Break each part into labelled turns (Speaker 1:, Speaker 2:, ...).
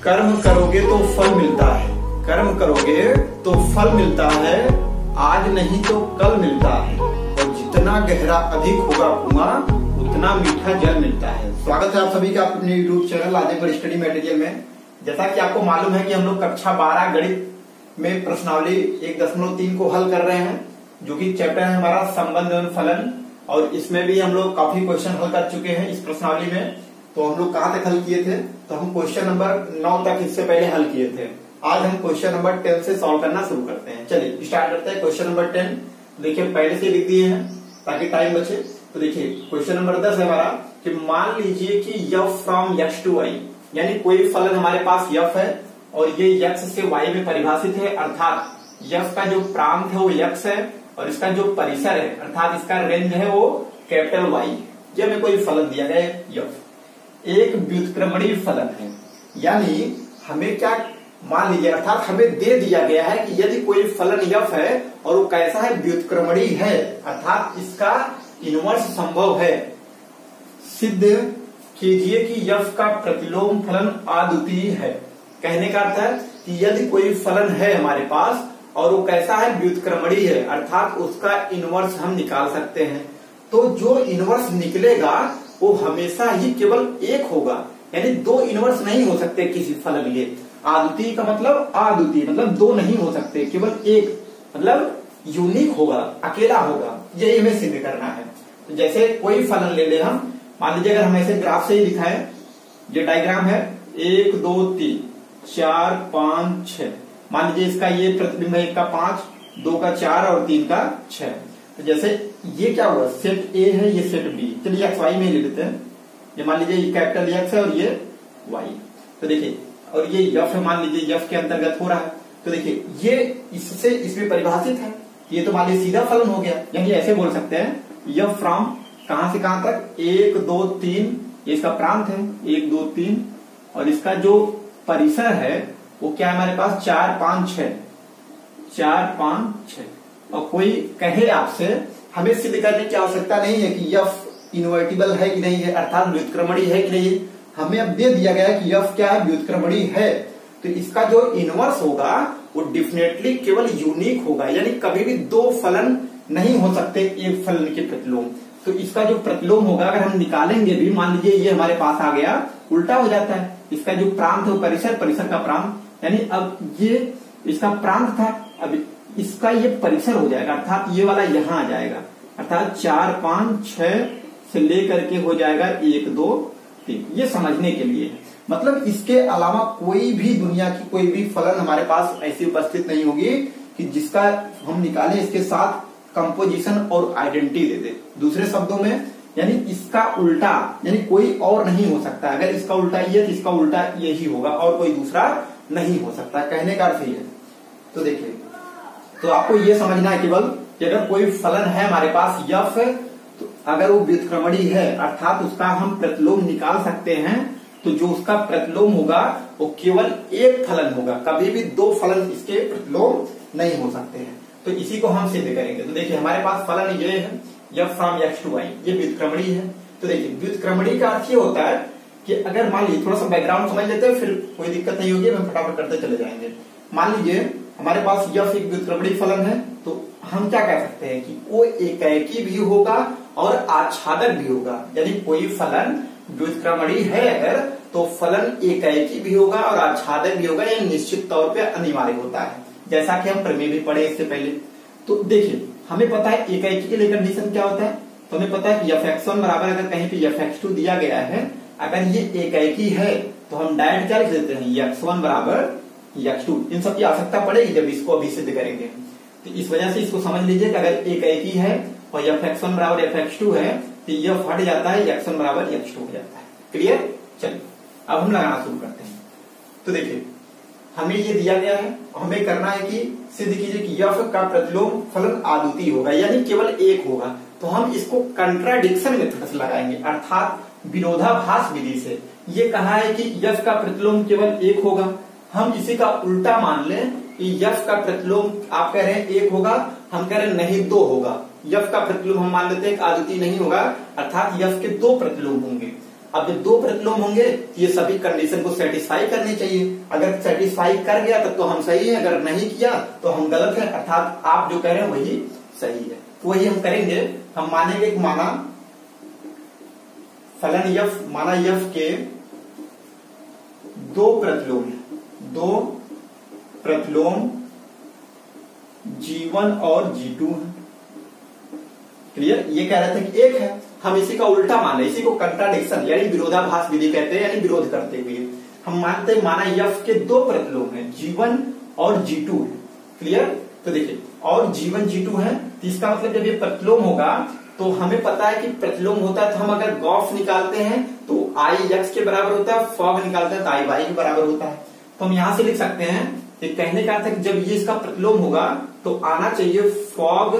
Speaker 1: कर्म करोगे तो फल मिलता है, कर्म करोगे तो फल मिलता है, आज नहीं तो कल मिलता है, और जितना गहरा अधिक होगा कुआं उतना मीठा जल मिलता है। स्वागत है आप सभी का अपने YouTube channel Adipur study material में। जैसा कि आपको मालूम है कि हम लोग कक्षा 12 गणित में प्रश्नावली 1.3 को हल कर रहे हैं, जो कि चैप्टर है हमारा संबंध एवं फलन, और इसमें भी हम लोग काफी क्वेश्चन हल कर चुके हैं इस प्रश्नावली में। तो हम लोग कहाँ तक हल किए थे, तो हम क्वेश्चन नंबर 9 तक इससे पहले हल किए थे। आज हम क्वेश्चन नंबर 10 से सॉल्व करना शुरू करते हैं। चलिए स्टार्ट करते हैं। क्वेश्चन नंबर 10 देखिए पहले से लिख दिए हैं ताकि टाइम बचे। तो देखिए क्वेश्चन नंबर 10 है हमारा कि मान लीजिए कि f from x to y, यानी कोई फलन हमारे पास f है और ये x से y में परिभाषित है, अर्थात f का जो प्रांत है वो x है और इसका जो परिसर है अर्थात इसका रेंज है वो कैपिटल Y है। ये हमें कोई फलन दिया गया है f, एक व्युत्क्रमणीय फलन है, यानी हमें क्या मान लीजिए अर्थात हमें दे दिया गया है कि यदि कोई फलन f है और वो कैसा है, व्युत्क्रमणीय है, अर्थात इसका इनवर्स संभव है, सिद्ध कीजिए कि f का प्रतिलोम फलन अद्वितीय है। कहने का अर्थ है कि यदि कोई फलन है हमारे पास और वो कैसा है, व्युत्क्रमणीय है, अर्थात उसका इनवर्स हम निकाल सकते हैं, तो जो इनवर्स निकलेगा वो हमेशा ही केवल एक होगा, यानी दो इनवर्स नहीं हो सकते किसी फलन के। अद्वितीय का मतलब अद्वितीय मतलब दो नहीं हो सकते, केवल एक मतलब यूनिक होगा, अकेला होगा, यही हमें सिद्ध करना है। तो जैसे कोई फलन ले ले हम, मान लीजिए अगर हम ऐसे ग्राफ से ही दिखाएं, ये डायग्राम है 1 2 3 4 5 6, मान लीजिए इसका ये प्रतिबिंब है 1 का 5, 2 का 4 और 3 का 6। तो जैसे ये क्या हुआ, सेट ए है, ये सेट बी, चलिए एक्स वाई में ले लेते हैं। ये मान लीजिए ये कैपिटल एक्स है और ये वाई, तो देखिए और ये यफ है, मान लीजिए यफ के अंतर्गत हो रहा है। तो देखिए ये इससे इसमें परिभाषित है, ये तो मान लीजिए सीधा फलन हो गया, यानी ऐसे बोल सकते हैं यफ फ्रॉम कहां से कहां तक 1 2 3, ये इसका प्रांत है 1 2 3, और इसका जो परिसर है वो क्या है हमारे पास 4 5 6, 4 5 6। और कोई कहे आपसे, हमें सिद्ध करने की आवश्यकता नहीं है कि यफ इनवर्टिबल है कि नहीं है, अर्थात व्युत्क्रमणीय है कि नहीं है, हमें अब दे दिया गया है कि यफ क्या है, व्युत्क्रमणीय है, तो इसका जो इनवर्स होगा वो डेफिनेटली केवल यूनिक होगा, यानी कभी भी दो फलन नहीं हो सकते एक फलन के प्रतिलोम। तो इसका जो प्रतिलोम होगा अगर हम निकालेंगे भी, मान लीजिए ये हमारे पास आ गया, उल्टा हो जाता है, इसका जो प्रांत है परिसर, परिसर का प्रांत, यानी अब ये इसका प्रांत था, अब इसका ये परिसर हो जाएगा, अर्थात ये वाला यहां आ जाएगा, अर्थात 4 5 6 से लेकर के हो जाएगा 1 2 3। ये समझने के लिए, मतलब इसके अलावा कोई भी दुनिया की कोई भी फलन हमारे पास ऐसी उपस्थित नहीं होगी कि जिसका हम निकालें इसके साथ कंपोजिशन और आइडेंटिटी दे दे। दूसरे शब्दों में यानी इसका उल्टा, यानी कोई और नहीं हो सकता, अगर इसका उल्टा ये तो इसका उल्टा यही होगा और कोई दूसरा नहीं हो सकता, कहने का अर्थ ये है। तो देखिए, तो आपको ये समझना है केवल कि अगर कोई फलन है हमारे पास यफ, तो अगर वो व्युत्क्रमणीय है अर्थात उसका हम प्रतिलोम निकाल सकते हैं, तो जो उसका प्रतिलोम होगा वो केवल एक फलन होगा, कभी भी दो फलन इसके प्रतिलोम नहीं हो सकते हैं। तो इसी को हम सिद्ध करेंगे। तो देखिए हमारे पास फलन ये है f from x to y, ये व्युत्क्रमणीय है। तो देखिए व्युत्क्रमणीय का अर्थ ये होता है कि अगर मान लीजिए, थोड़ा सा बैकग्राउंड समझ लेते हैं फिर कोई दिक्कत नहीं होगी, हम फटाफट करते चले जाएंगे। मान लीजिए हमारे पास यफ एक व्युत्क्रमणीय फलन है, तो हम क्या कह सकते हैं कि वो एकाएकी भी होगा और आच्छादक भी होगा, यानी कोई फलन व्युत्क्रमणीय है अगर, तो फलन एकाएकी भी होगा और आच्छादक भी होगा, यह निश्चित तौर पे अनिवार्य होता है, जैसा कि हम प्रमेय भी पढ़े इससे पहले। तो देखिए हमें पता है एकाएकी के लिए कंडीशन क्या होता है, तो हमें पता है कि f(x1) बराबर अगर कहीं पे f(x2) दिया गया है, अगर ये एकाएकी है तो हम डायरेक्ट क्या लिख देते हैं x1 बराबर x2। इन सब की आवश्यकता पड़ेगी जब इसको अभी सिद्ध करेंगे, तो इस वजह से इसको समझ लीजिए कि अगर एकाएकी है और f(x1) बराबर f(x2) है तो यह हट जाता है, x1 बराबर x2 हो जाता है। क्लियर? चलिए अब हम लगाना शुरू करते हैं। तो देखिए हमें ये दिया गया है, हमें करना है कि सिद्ध कीजिए कि यफ का प्रतिलोम फलन अद्वितीय होगा, यानी केवल एक होगा। तो हम इसको कंट्राडिक्शन मेथड से लगाएंगे, अर्थात विरोधाभास विधि से। ये कहा है कि यफ का प्रतिलोम केवल एक होगा, हम इसी का उल्टा मान लें कि यफ का प्रतिलोम आप कह रहे हैं एक होगा, हम कह रहे हैं नहीं दो होगा। यफ का प्रतिलोम हम मान लेते हैं अद्वितीय नहीं होगा, अर्थात यफ के दो प्रतिलोम होंगे। अब जब दो प्रतिलोम होंगे ये सभी कंडीशन को सेटिस्फाई करनी चाहिए। अगर सेटिस्फाई कर गया तब तो हम सही है, अगर नहीं किया तो हम गलत है, अर्थात आप जो कह रहे हैं वही सही है। तो वही हम करेंगे, हम मानेंगे कि माना फलन यफ, माना यफ के दो प्रतिलोम G1 और G2 है। क्लियर? ये कह रहे थे कि एक है, हम इसी का उल्टा मान रहे, इसी को कंट्राडिक्शन यानी विरोधाभास विधि कहते हैं, यानी विरोध करते हुए हम मानते हैं माना यफ के दो प्रतिलोम है G1 और G2 है। क्लियर? तो देखिए और G1 G2 है, तो इसका मतलब जब ये प्रतिलोम होगा तो हमें पता है कि प्रतिलोम होता है तो हम अगर गॉफ निकालते हैं तो I x के बराबर होता है, फॉग निकालते हैं तो I y के बराबर होता है। तो हम यहां से लिख सकते हैं कि कहने का अर्थ है कि जब ये इसका प्रतिलोम होगा तो आना चाहिए फॉग,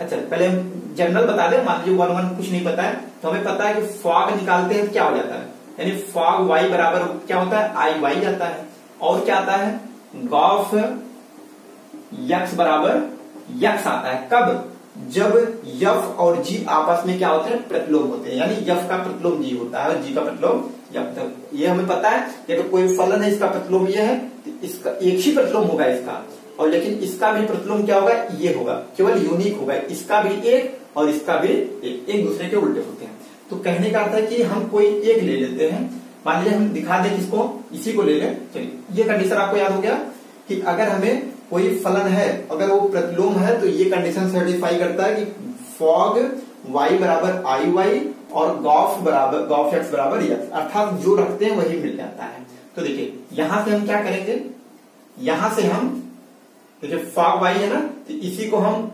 Speaker 1: अच्छा पहले हम जनरल बता दें, मान लीजिए 1 कुछ नहीं पता है तो हमें पता है कि फॉग निकालते हैं तो क्या हो जाता है, यानी फॉग y बराबर क्या होता है I y आता है, और क्या आता है गॉफ x बराबर x आता है। कब? जब यफ और जी आपस में क्या होते हैं प्रतिलोम होते हैं, यानी यफ का प्रतिलोम जी होता है और जी का प्रतिलोम यफ। ये हमें पता है कि तो कोई फलन है इसका प्रतिलोम ये है, इसका एक ही प्रतिलोम होगा इसका, और लेकिन इसका भी प्रतिलोम क्या होगा ये होगा, केवल यूनिक होगा, इसका भी एक और इसका भी एक दूसरे के उल्टे होते हैं। तो कहने का अर्थ है कि हम कोई एक ले लेते हैं, मान लीजिए हम दिखा दें किसको, इसी को ले लें। चलिए ये कंडीशन आपको याद हो गया कि अगर हमें कोई फलन है अगर वो प्रतिलोम है तो ये कंडीशन सेटिस्फाई करता है कि फॉग y बराबर आई वाई और गॉफ x बराबर x, अर्थात जो रखते हैं वही मिल जाता है। तो देखिए यहां से हम क्या करेंगे, यहां से हम देखिए फॉग y है ना, तो इसी को हम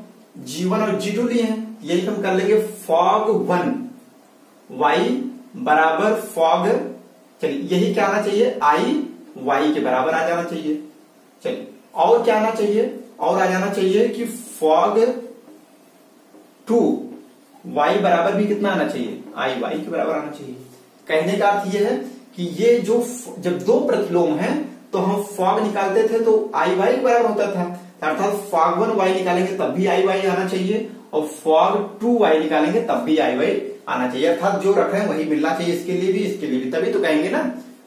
Speaker 1: G1 और G2 लिए हैं, यही हम कर लेंगे फॉग 1 y बराबर फॉग, चलिए यही क्या आना चाहिए I y के बराबर आ जाना चाहिए। चलिए और क्या आना चाहिए, और आ जाना चाहिए कि फॉग 2 y बराबर भी कितना आना चाहिए I y के बराबर आना चाहिए। कहने का अर्थ ये है कि ये जो जब दो प्रतिलोम हैं तो हम फॉग निकालते थे तो I y के बराबर होता था, अर्थात फॉग 1 y निकालेंगे तब भी I y आना चाहिए और फॉग 2 y निकालेंगे तब भी I y आना चाहिए, अर्थात जो रख रहे हैं वही मिलना चाहिए, इसके लिए भी इसके लिए भी, तभी तो कहेंगे ना।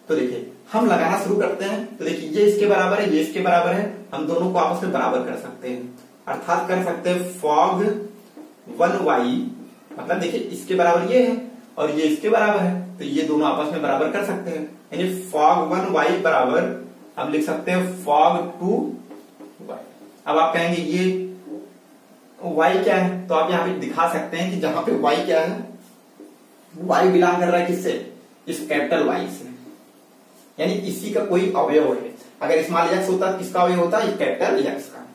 Speaker 1: तो देखिए हम लगाना शुरू करते हैं, तो देखिए ये इसके बराबर है ये इसके बराबर है, हम दोनों को आपस में बराबर कर सकते हैं, अर्थात कर सकते हैं फॉग 1y मतलब देखिए इसके बराबर ये है और ये इसके बराबर है, तो ये दोनों आपस में बराबर कर सकते हैं, यानी फॉग 1y बराबर हम लिख सकते हैं फॉग 2y। अब आप कहेंगे ये y क्या है, तो आप यहाँ पे दिखा सकते हैं कि जहां पे y क्या है, y बिलोंग कर रहा है किससे, इस कैपिटल Y से, यानी इसी का कोई अवयव है। अगर स्मॉल x होता है किसका अवयव होता है कैपिटल X का।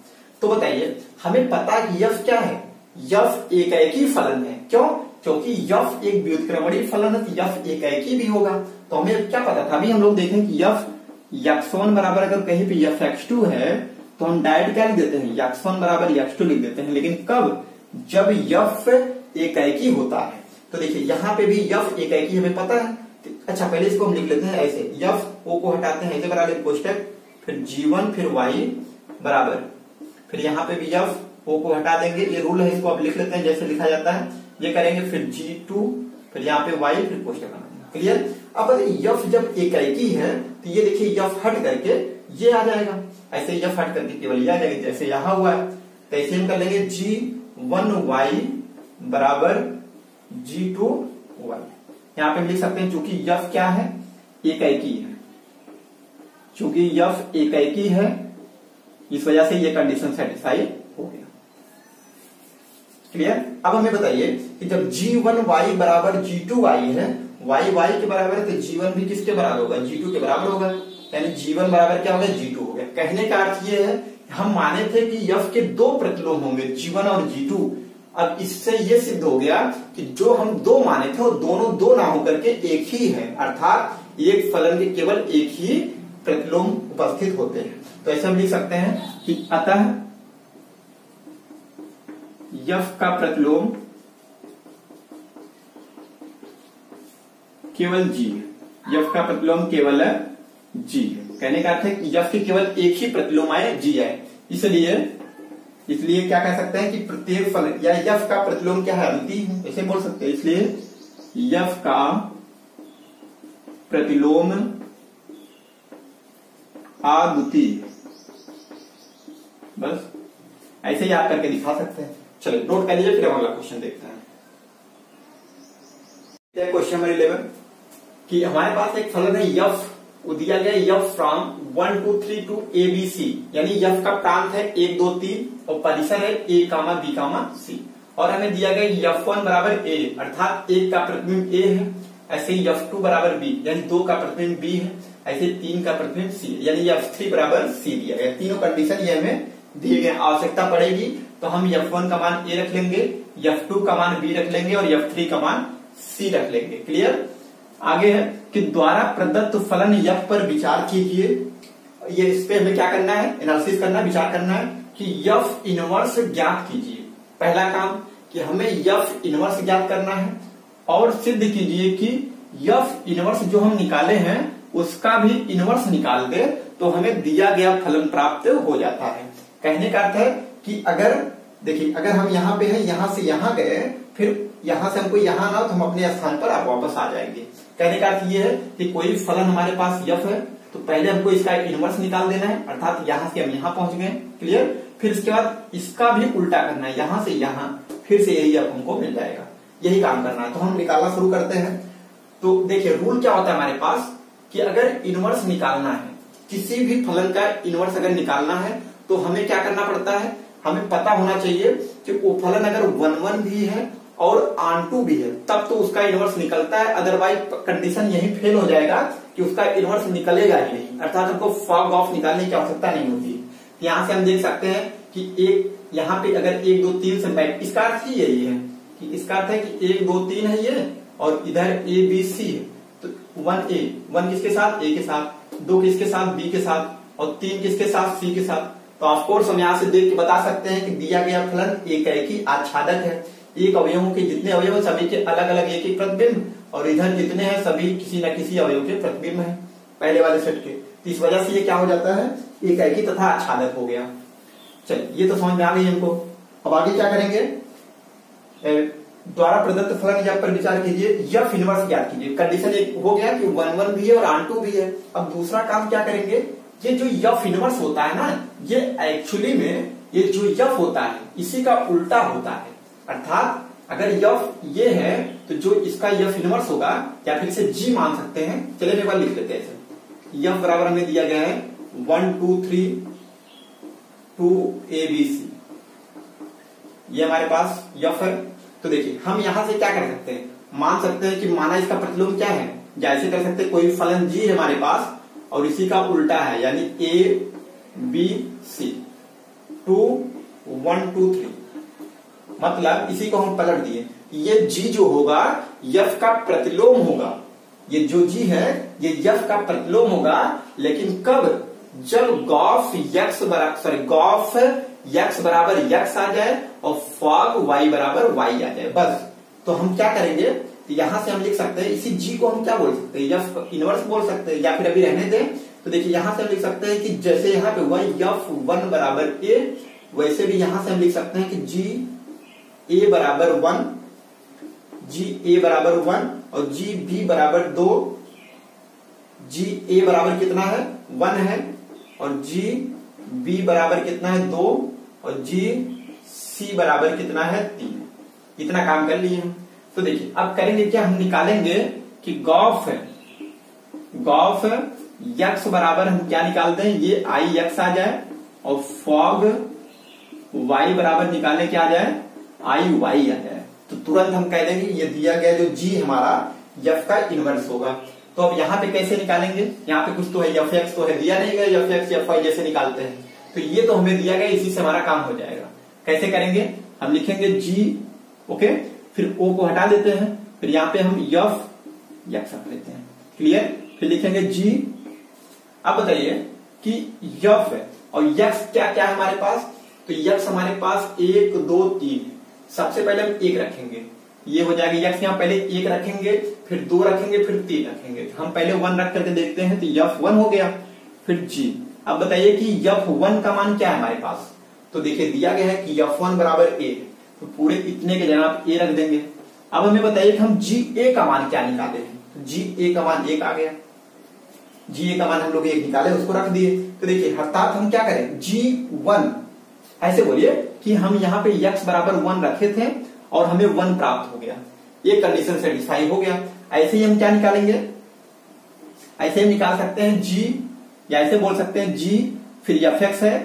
Speaker 1: तो बताइए हमें पता है कि यफ क्या है, यफ एकाएकी फलन है। क्यों? क्योंकि यफ एक व्युत्क्रमणीय फलन है तो यफ एकाएकी भी होगा। तो हमें क्या पता था, अभी हम लोग देखें कि यफ x1 बराबर अगर कहीं पे यफ x2 है तो हम डायरेक्ट क्या लिख देते हैं x1 बराबर x2 लिख देते हैं, लेकिन कब, जब यफ एकाएकी होता है। तो देखिए यहाँ पे भी यफ एकाएकी हमें पता है। अच्छा पहले इसको हम लिख लेते हैं ऐसे, यफ ओ को हटाते हैं ऐसे बना लेते कोष्टक, फिर G1 फिर y बराबर, फिर यहाँ पे भी यफ ओ को हटा देंगे, ये रूल है, इसको अब लिख लेते हैं जैसे लिखा जाता है, ये करेंगे फिर G2 फिर यहाँ पे y फिर कोष्टक बना देंगे। क्लियर? अब यफ जब एकाएकी है तो ये देखिए यफ हट करके ये आ जाएगा, ऐसे यफ हट करके केवल ये आ जाएगा, जैसे यहाँ हुआ है। तो ऐसे हम कर लेंगे G1y बराबर G2y। यहाँ पे हम लिख सकते हैं चूंकि यफ क्या है एकाएकी है, चूंकि यफ एकाएकी है इस वजह से ये कंडीशन सेटिस्फाई हो गया। क्लियर? अब हमें बताइए कि जब G1y बराबर G2y है, y के बराबर है तो G1 भी किसके बराबर होगा, G2 के बराबर होगा, यानी G1 बराबर क्या होगा G2 हो गया। कहने का अर्थ ये है हम माने थे कि यफ के दो प्रतिलोम होंगे G1 और G2, अब इससे ये सिद्ध हो गया कि जो हम दो माने थे वो दोनों दो ना होकर के एक ही है, अर्थात एक फलन के केवल एक ही प्रतिलोम उपस्थित होते हैं। तो ऐसे हम लिख सकते हैं कि अतः यफ का प्रतिलोम केवल G है, यफ का प्रतिलोम केवल G है। कहने का अर्थ है कि यफ के केवल एक ही प्रतिलोम आए G आए, इसलिए क्या कह सकते हैं कि प्रत्येक फलन या यफ का प्रतिलोम क्या है अद्वितीय है, ऐसे बोल सकते हैं। इसलिए यफ का प्रतिलोम अद्वितीय। बस ऐसे ही आप करके दिखा सकते हैं। चलिए नोट कर लीजिए, फिर हम अगला क्वेश्चन देखते हैं। क्वेश्चन नंबर 11 कि हमारे पास एक फलन है यफ, वो दिया गया यफ फ्रॉम 1 2 3 टू ABC, यानी यफ का प्रांत है 1 2 3 और परिसर है A, B, C, और हमें दिया गया F1 बराबर A, अर्थात 1 का प्रतिबिंब A है, ऐसे ही F2 बराबर B, यानी 2 का प्रतिबिंब B है, ऐसे 3 का प्रतिबिंब C, यानी F3 बराबर C दिया गया। तीनों कंडीशन ये हमें दिए गए। आवश्यकता पड़ेगी तो हम F1 का मान A रख लेंगे, F2 का मान B रख लेंगे और F3 का मान C रख लेंगे। क्लियर। आगे है कि द्वारा प्रदत्त फलन यफ पर विचार कीजिए। ये इस पे हमें क्या करना है, एनालिसिस करना है, विचार करना है कि यफ इनवर्स ज्ञात कीजिए। पहला काम कि हमें यफ इनवर्स ज्ञात करना है और सिद्ध कीजिए कि यफ इनवर्स जो हम निकाले हैं उसका भी इनवर्स निकाल दे तो हमें दिया गया फलन प्राप्त हो जाता है। कहने का अर्थ है कि अगर देखिए, अगर हम यहाँ पे हैं, यहां से यहां गए, फिर यहां से हमको यहां ना, तो हम अपने स्थान पर आप वापस आ जाएंगे। कहने का अर्थ ये है कि कोई फलन हमारे पास यफ है तो पहले हमको इसका इनवर्स निकाल देना है, अर्थात यहां से हम यहां पहुंच गए। क्लियर। फिर इसके बाद इसका भी उल्टा करना है, यहां से यहां, फिर से यही यफ हमको मिल जाएगा। यही काम करना है। तो हम निकालना शुरू करते हैं। तो देखिए रूल क्या होता है हमारे पास कि अगर इनवर्स निकालना है, किसी भी फलन का इनवर्स अगर निकालना है तो हमें क्या करना पड़ता है, हमें पता होना चाहिए कि वो फलन अगर 1 1 भी है और onto भी है तब तो उसका इनवर्स निकलता है, अदरवाइज कंडीशन यही फेल हो जाएगा कि उसका इनवर्स निकलेगा ही नहीं, अर्थात हमको फॉग ऑफ निकालने की आवश्यकता नहीं होती। यहां से हम देख सकते हैं कि एक यहाँ पे अगर 1 2 3 से बैक, इसका अर्थ ही यही है कि इसका अर्थ है कि 1 2 3 है ये और इधर ABC है, तो 1A 1 किसके साथ, A के साथ, 2 किसके साथ, B के साथ और 3 किसके साथ, C के साथ। तो ऑफकोर्स हम यहाँ से देख के बता सकते हैं कि दिया गया फलन एक ही आच्छादक है। एक अवयवों के जितने अवयव है सभी के अलग अलग एक एक प्रतिबिंब, और इधर जितने हैं सभी किसी न किसी अवयव के प्रतिबिंब है पहले वाले सेट के। तो इस वजह से ये क्या हो जाता है, एक ही तथा आच्छादक हो गया। चलिए ये तो समझ में आ गई हमको। अब आगे क्या करेंगे, द्वारा प्रदत्त फलन यफ पर विचार कीजिए, यफ इनवर्स ज्ञात कीजिए। कंडीशन एक हो गया कि 1 1 भी है और onto भी है। अब दूसरा काम क्या करेंगे, ये जो यफ इनवर्स होता है ना, ये एक्चुअली में ये जो यफ होता है इसी का उल्टा होता है। अर्थात अगर यफ ये है तो जो इसका यफ इनवर्स होगा, या फिर इसे जी मान सकते हैं। चलिए एक बार लिख लेते हैं इसे। यफ बराबर हमें दिया गया है 1 2 3 2 ABC, ये हमारे पास यफ है। तो देखिए हम यहां से क्या कर सकते हैं, मान सकते हैं कि माना इसका प्रतिलोम क्या है, या ऐसे कर सकते हैं कोई फलन जी है हमारे पास और इसी का उल्टा है, यानी ABC 2 1 2 3, मतलब इसी को हम पलट दिए। ये जी जो होगा यफ का प्रतिलोम होगा, ये जो जी है ये यफ का प्रतिलोम होगा, लेकिन कब, जब गॉफ यक्स बराबर यक्स आ जाए और फॉग वाई बराबर वाई आ जाए। बस तो हम क्या करेंगे, तो यहां से हम लिख सकते हैं इसी जी को हम क्या बोल सकते हैं, यफ इनवर्स बोल सकते हैं, या फिर अभी रहने दें। तो देखिए यहां से हम लिख सकते हैं कि जैसे यहाँ पे हुआ F1 बराबर A, वैसे भी यहां से हम लिख सकते हैं कि GA बराबर 1, GA बराबर 1 और GB बराबर 2। GA बराबर कितना है, 1 है, और GB बराबर कितना है, 2, और GC बराबर कितना है, 3। इतना काम कर लिए हम। तो देखिए अब करेंगे क्या, हम निकालेंगे कि गॉफ यक्स बराबर हम क्या निकालते हैं, ये आई यक्स आ जाए, और फॉग वाई बराबर निकालने क्या आ जाए, आई वाई आ जाए। तो तुरंत हम कह देंगे ये दिया गया जो जी हमारा यफ का इनवर्स होगा। तो अब यहाँ पे कैसे निकालेंगे, यहाँ पे कुछ तो है, यफ एक्स तो है, दिया नहीं गया, यफ एक्स यफ वाई जैसे निकालते हैं। तो ये तो हमें दिया गया, इसी से हमारा काम हो जाएगा। कैसे करेंगे, हम लिखेंगे जी, ओके, फिर ओ को हटा देते हैं, फिर यहाँ पे हम यफ यक्स रख लेते हैं। क्लियर। फिर लिखेंगे जी। अब बताइए कि यफ है और यक्स क्या क्या है हमारे पास, तो यक्स हमारे पास 1 2 3, सबसे पहले हम 1 रखेंगे, ये हो जाएगा यक्स। यहाँ पहले 1 रखेंगे, फिर 2 रखेंगे, फिर 3 रखेंगे। हम पहले 1 रख करके देखते हैं, तो F1 हो गया, फिर जी। अब बताइए कि F1 का मान क्या है हमारे पास, तो देखिए दिया गया है कि F1 बराबर A, तो पूरे इतने के जगह आप A रख देंगे। अब हमें बताइए कि हम GA का मान क्या निकाले हैं। तो GA का मान 1 आ गया, GA का मान हम लोग 1 निकाले, उसको रख दिए। तो देखिए अर्थात हम क्या करें, G1 ऐसे बोलिए कि हम यहाँ पे x बराबर 1 रखे थे और हमें 1 प्राप्त हो गया, ये कंडीशन सेटिस्फाई हो गया। ऐसे ही हम क्या निकालेंगे, ऐसे हम निकाल सकते हैं G, या ऐसे बोल सकते हैं G फिर fx है,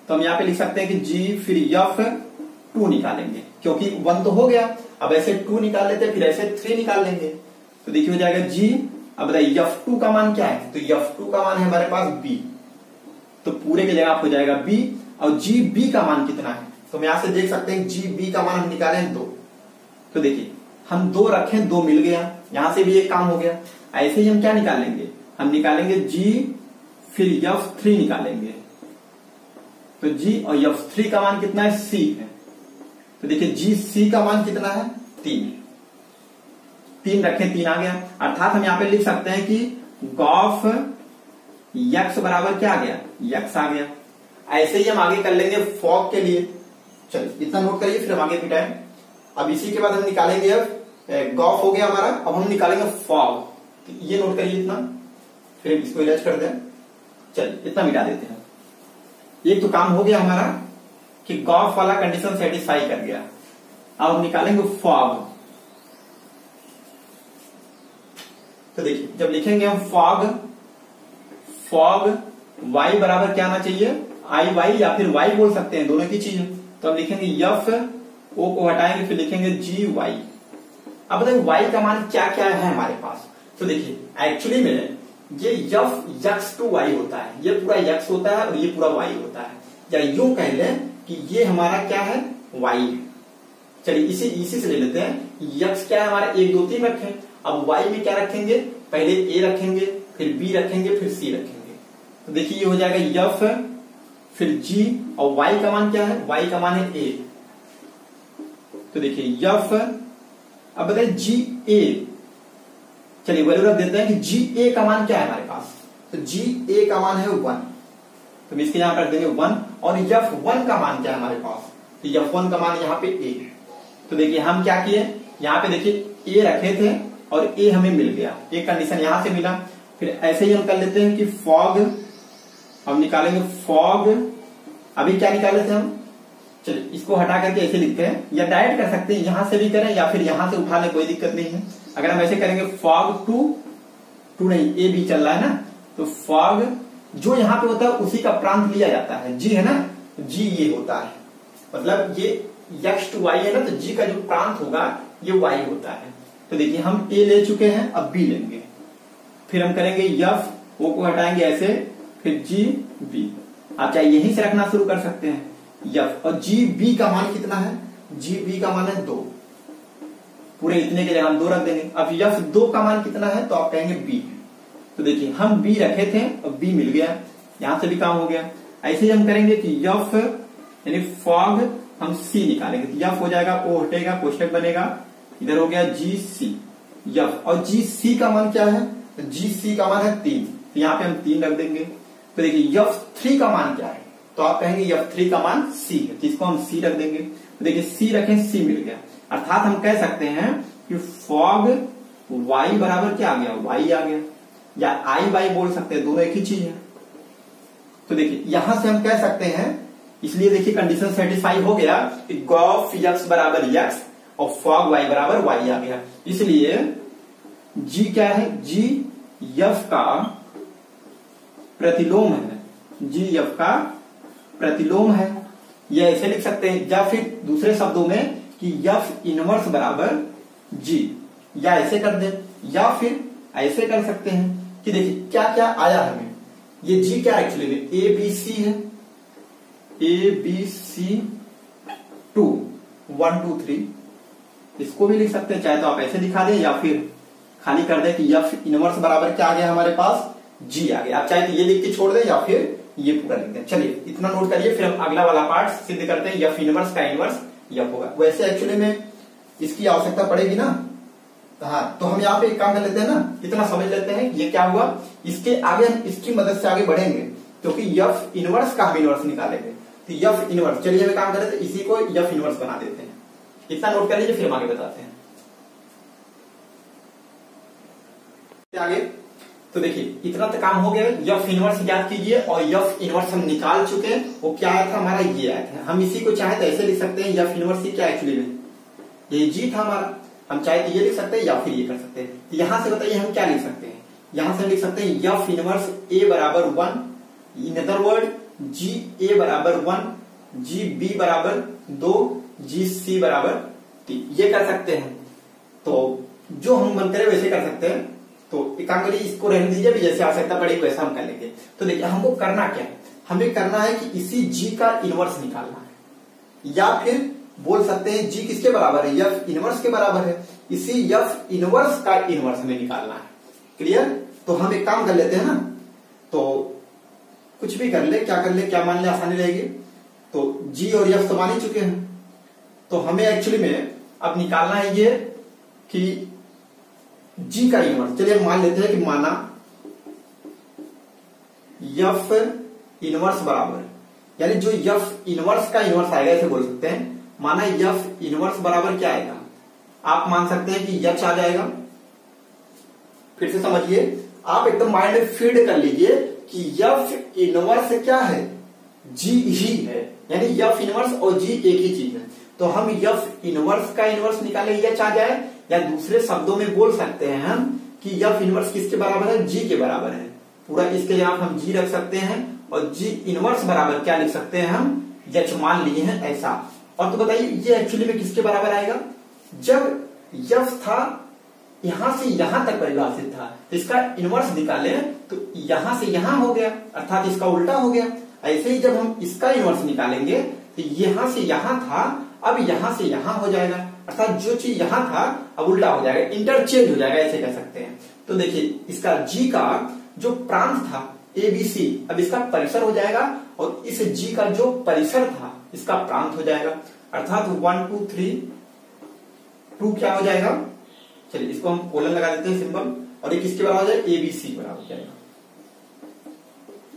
Speaker 1: तो हम यहाँ पे लिख सकते हैं कि G फिर f2 निकालेंगे, क्योंकि 1 तो हो गया। अब ऐसे 2 निकाल लेते, फिर ऐसे 3 निकाल लेंगे। तो देखिए हो जाएगा G। अब बताइए f2 का मान क्या है, तो f2 का मान है हमारे पास b, तो पूरे की जगह आप हो जाएगा b। और GB का मान कितना है, तो हम यहां से देख सकते हैं GB का मान हम निकाले 2। तो देखिए हम 2 रखे, 2 मिल गया, यहां से भी एक काम हो गया। ऐसे ही हम क्या निकालेंगे, हम निकालेंगे G फिर f3 निकालेंगे। तो G और f3 का मान कितना है, C है। तो देखिए GC का मान कितना है, 3 रखे, 3 आ गया। अर्थात हम यहाँ पे लिख सकते हैं कि गॉफ x बराबर क्या आ गया, x आ गया। ऐसे ही हम आगे कर लेंगे फॉग के लिए। चलिए इतना नोट करिए, फिर हम आगे पिटाएं। अब इसी के बाद हम निकालेंगे, अब गॉफ हो गया हमारा, अब हम निकालेंगे फॉग। तो ये नोट करिए इतना, फिर इसको इरेज कर दें। चलिए इतना मिटा देते हैं। एक तो काम हो गया हमारा कि गॉफ वाला कंडीशन सेटिस्फाई कर गया। अब हम निकालेंगे फॉग। तो देखिए जब लिखेंगे हम फॉग, फॉग y बराबर क्या आना चाहिए, IY या फिर y बोल सकते हैं, दोनों की चीज। तो हम लिखेंगे f, o को हटाएंगे, फिर लिखेंगे GY। अब बताइए y का मान क्या क्या है हमारे पास। तो देखिए एक्चुअली में ये f x to y होता है, ये पूरा x होता है और ये पूरा y होता है, या यूं कह लें कि ये हमारा क्या है, y है। चलिए इसी से ले लेते हैं। x क्या है हमारा, 1 2 3 रखें। अब y में क्या रखेंगे, पहले a रखेंगे, फिर b रखेंगे, फिर c रखेंगे। तो देखिए ये हो जाएगा f फिर g, और y का मान क्या है, y का मान है a। तो देखिए f, अब बताइए GA। चलिए वैल्यू रख देते हैं कि GA का मान क्या है हमारे पास, तो GA का मान है 1। तो इसके यहां पर रख देंगे 1। और f1 का मान क्या है हमारे पास, तो f1 का मान यहाँ पे a। तो देखिए हम क्या किए, यहाँ पे देखिए a रखे थे और a हमें मिल गया, एक कंडीशन यहां से मिला। फिर ऐसे ही हम कर लेते हैं कि फॉग, हम निकालेंगे फॉग। अभी क्या निकाले थे हम, चलिए इसको हटा करके ऐसे लिखते हैं, या डायरेक्ट कर सकते हैं, यहां से भी करें या फिर यहां से उठा लें, कोई दिक्कत नहीं है। अगर हम ऐसे करेंगे फॉग टू नहीं, ए भी चल रहा है ना, तो फॉग जो यहाँ पे होता है उसी का प्रांत लिया जाता है, जी है ना, जी ये होता है, मतलब ये x to y है ना, तो g का जो प्रांत होगा ये y होता है। तो देखिए हम a ले चुके हैं, अब b लेंगे, फिर हम करेंगे f, o को हटाएंगे ऐसे, फिर g b। आप चाहे यहीं से रखना शुरू कर सकते हैं f, और g b का मान कितना है, g b का मान है 2, पूरे इतने के जगह हम 2 रख देंगे। अब f2 का मान कितना है, तो आप कहेंगे b। तो देखिए हम b रखे थे और b मिल गया, यहां से भी काम हो गया। ऐसे ही हम करेंगे कि f यानी फॉग, हम c निकालेंगे, तो f हो जाएगा, o हटेगा, कोष्टक बनेगा, इधर हो गया gc f, और gc का मान क्या है, तो gc का मान है 3, तो यहाँ पे हम 3 रख देंगे। तो देखिए f3 का मान क्या है, तो आप कहेंगे f3 का मान c है, जिसको हम c रख देंगे। तो देखिए c रखें, c मिल गया। अर्थात हम कह सकते हैं कि फॉग y बराबर क्या आ गया, y आ गया, या आई वाई बोल सकते हैं, दोनों एक ही चीज है। तो देखिए यहां से हम कह सकते हैं, इसलिए देखिए कंडीशन सेटिस्फाई हो गया कि गॉफ x बराबर x और फॉग y बराबर y आ गया। इसलिए g क्या है, g f का प्रतिलोम है, g f का प्रतिलोम है। यह ऐसे लिख सकते हैं, या फिर दूसरे शब्दों में कि f इनवर्स बराबर g, या ऐसे कर दे, या फिर ऐसे कर सकते हैं कि देखिए क्या क्या आया हमें, ये g क्या एक्चुअली में ABC है, ABC 2 1 2 3, इसको भी लिख सकते हैं, चाहे तो आप ऐसे दिखा दें या फिर खाली कर दें कि f इनवर्स बराबर क्या आ गया हमारे पास, g आ गया। आप चाहे तो ये लिख के छोड़ दें या फिर ये पूरा लिख दें। चलिए इतना नोट करिए, फिर हम अगला वाला पार्ट सिद्ध करते हैं, f इनवर्स का इनवर्स f होगा। वैसे एक्चुअली में इसकी आवश्यकता पड़ेगी ना, हाँ, तो हम यहाँ पे एक काम कर लेते हैं ना, इतना समझ लेते हैं ये क्या हुआ, इसके आगे हम इसकी मदद से आगे बढ़ेंगे, क्योंकि f इनवर्स का हम इनवर्स निकालेंगे। तो f इनवर्स, चलिए हम काम करें तो इसी को f इनवर्स बना देते हैं। इतना नोट कर लीजिए, फिर हम आगे बताते हैं। आगे तो देखिए इतना तो काम हो गया। यफ इनवर्स याद कीजिए और यफ इनवर्स हम निकाल चुके हैं। वो क्या आया था हमारा, ये आया था। हम इसी को चाहे तो ऐसे लिख सकते हैं, यफ इनवर्स क्या एक्चुअली में ये जी था हमारा। हम चाहे तो ये लिख सकते हैं या फिर ये कर सकते हैं। तो यहां से बताइए हम क्या लिख सकते हैं। यहां से हम लिख सकते हैं यफ इनवर्स ए बराबर 1, इन अदर वर्ड जी ए बराबर 1, जी बी बराबर 2, जी सी बराबर 3। ये कर सकते हैं। तो जो हम मन करे वैसे कर सकते हैं। तो एक काम करिए, इसको रहने दीजिए, भी जैसे आवश्यकता पड़ेगी वैसा हम कर लेंगे। तो देखिए हमको करना क्या है, हमें करना है कि इसी जी का इनवर्स निकालना है, या फिर बोल सकते हैं जी किसके बराबर है, यफ इनवर्स के बराबर है। इसी यफ इनवर्स का इनवर्स हमें निकालना है। क्लियर। तो हम एक काम कर लेते हैं ना, तो कुछ भी कर ले, क्या कर ले, क्या मान ले, आसानी रहेगी। तो जी और यफ तो मान ही चुके हैं। तो हमें एक्चुअली में अब निकालना है ये कि जी का इनवर्स। चलिए मान लेते हैं कि माना यफ इनवर्स बराबर, यानी जो यफ इनवर्स का इनवर्स आएगा ऐसे बोल सकते हैं। माना यफ इनवर्स बराबर क्या आएगा, आप मान सकते हैं कि यच आ जाएगा। फिर से समझिए, आप एकदम माइंड में फीड कर लीजिए कि यफ इनवर्स क्या है, जी ही है। यानी यफ इनवर्स और जी एक ही चीज है। तो हम यफ इनवर्स का इनवर्स निकाले, यच आ जाए, या दूसरे शब्दों में बोल सकते हैं हम कि यफ इनवर्स किसके बराबर है, जी के बराबर है। पूरा इसके जगह हम जी रख सकते हैं और जी इनवर्स बराबर क्या लिख सकते हैं हम, यच मान लिए हैं ऐसा। और तो बताइए ये एक्चुअली में किसके बराबर आएगा, जब यफ था यहां से यहां तक परिभाषित था, तो इसका इनवर्स निकाले तो यहां से यहां हो गया, अर्थात इसका उल्टा हो गया। ऐसे ही जब हम इसका इनवर्स निकालेंगे तो यहां से यहां था, अब यहां से यहां हो जाएगा, अर्थात जो चीज यहां था अब उल्टा हो जाएगा, इंटरचेंज हो जाएगा, ऐसे कह सकते हैं। तो देखिए इसका जी का जो प्रांत था एबीसी, अब इसका परिसर हो जाएगा, और इस जी का जो परिसर था इसका प्रांत हो जाएगा, अर्थात 1 2 3 2 क्या हो जाएगा। चलिए इसको हम कोलन लगा देते हैं सिंबल, और ये किसके बराबर हो जाएगा, एबीसी बराबर हो जाएगा।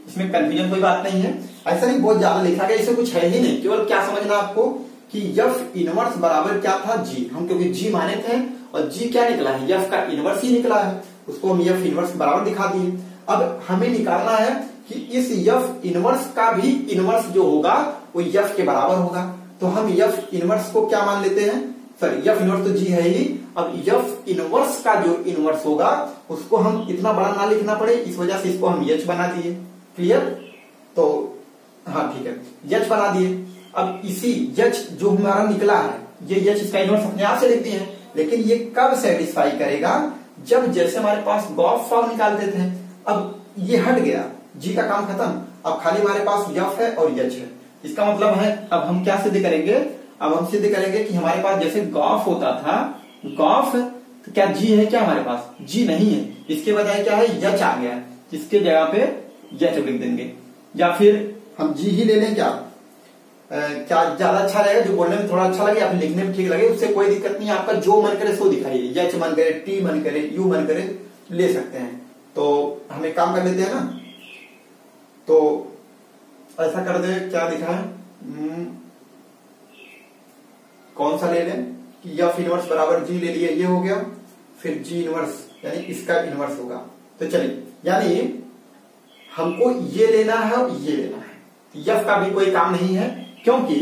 Speaker 1: इसमें कंफ्यूजन कोई बात नहीं है, ऐसा नहीं बहुत ज्यादा लिखा गया, इसमें कुछ है ही नहीं। केवल क्या समझना आपको कि यफ इनवर्स बराबर क्या था, जी। हम क्योंकि जी माने थे और जी क्या निकला है, यफ का इनवर्स ही निकला है, उसको हम यफ इनवर्स बराबर दिखा दिए। अब हमें निकालना है कि इस यफ इनवर्स का भी इनवर्स जो होगा वो यफ के बराबर होगा। तो हम यफ इनवर्स को क्या मान लेते हैं, सॉरी यफ इनवर्स तो जी है ही, अब यफ इनवर्स का जो इनवर्स होगा उसको हम इतना बड़ा ना लिखना पड़े, इस वजह से इसको हम यच बना दिए। क्लियर। तो हाँ ठीक है, यच बना दिए। अब इसी यच जो हमारा निकला है, ये यच इसका इनवर्स अपने आप से लिख दिए हैं, लेकिन ये कब सेटिस्फाई करेगा, जब जैसे हमारे पास गॉस फॉर्म निकालते थे, अब ये हट गया, जी का काम खत्म, अब खाली हमारे पास यफ है और यच है। इसका मतलब है अब हम क्या सिद्ध करेंगे, अब हम सिद्ध करेंगे कि हमारे पास जैसे गॉफ होता था, गॉफ तो क्या जी है, क्या हमारे पास जी नहीं है, इसके बजाय क्या है यच आ गया, इसके जगह पे यच लिख देंगे, या फिर हम जी ही ले लें। क्या ज्यादा अच्छा रहेगा, जो बोलने में थोड़ा अच्छा लगे या फिर लिखने में ठीक लगे, उससे कोई दिक्कत नहीं है। आपका जो मन करे सो दिखाइए, यच मन करे, टी मन करे, यू मन करे, ले सकते हैं। तो हम एक काम कर लेते हैं ना, तो ऐसा कर दे, क्या दिखा है, कौन सा ले लें कि यफ इनवर्स बराबर जी ले लिए, ये हो गया, फिर जी इनवर्स यानी इसका इनवर्स होगा। तो चलिए, यानी हमको ये लेना है और ये लेना है, यफ का भी कोई काम नहीं है, क्योंकि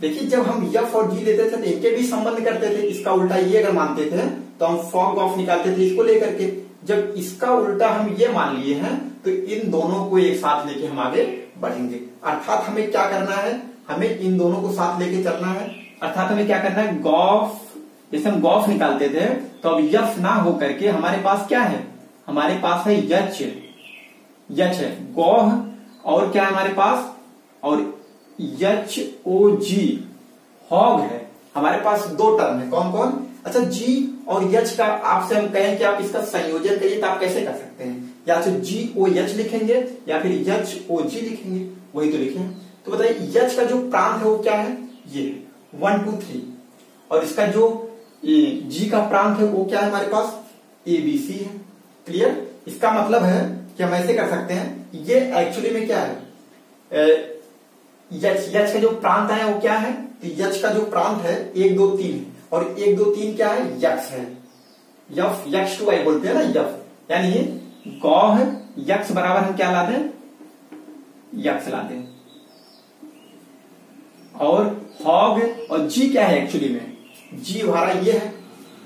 Speaker 1: देखिए जब हम यफ और जी लेते थे तो इनके भी संबंध करते थे, इसका उल्टा ये अगर मानते थे तो हम फॉग ऑफ निकालते थे इसको लेकर के। जब इसका उल्टा हम ये मान लिए हैं तो इन दोनों को एक साथ लेके हम आगे बढ़ेंगे। अर्थात हमें क्या करना है, हमें इन दोनों को साथ लेके चलना है। अर्थात हमें क्या करना है, गॉफ, जैसे हम गॉफ निकालते थे तो अब यफ ना हो करके हमारे पास क्या है, हमारे पास है यच, यच है, गौह और क्या है हमारे पास, और यच ओ जी, हॉग है। हमारे पास दो टर्म है, कौन कौन, अच्छा जी और यच का आपसे हम कहें कि आप इसका संयोजन करिए तो आप कैसे कर सकते हैं, या तो जी ओ यच लिखेंगे या फिर यच ओ जी लिखेंगे, वही तो लिखे। तो बताइए यच का जो प्रांत है वो क्या है, ये 1 2 3, और इसका जो जी का प्रांत है वो क्या है हमारे पास, एबीसी है। क्लियर। इसका मतलब है कि हम ऐसे कर सकते हैं, ये एक्चुअली में क्या है, यच का जो प्रांत है वो क्या है, तो यच का जो प्रांत है 1 2 3 है, और 1 2 3 क्या है, यक्स है, यफ, यक्स टू आई बोलते हैं ना, यफ, यानी गौह यक्स बराबर हम क्या ला दें, यक्स ला दें। और हॉग और जी क्या है एक्चुअली में, जी हमारा ये है,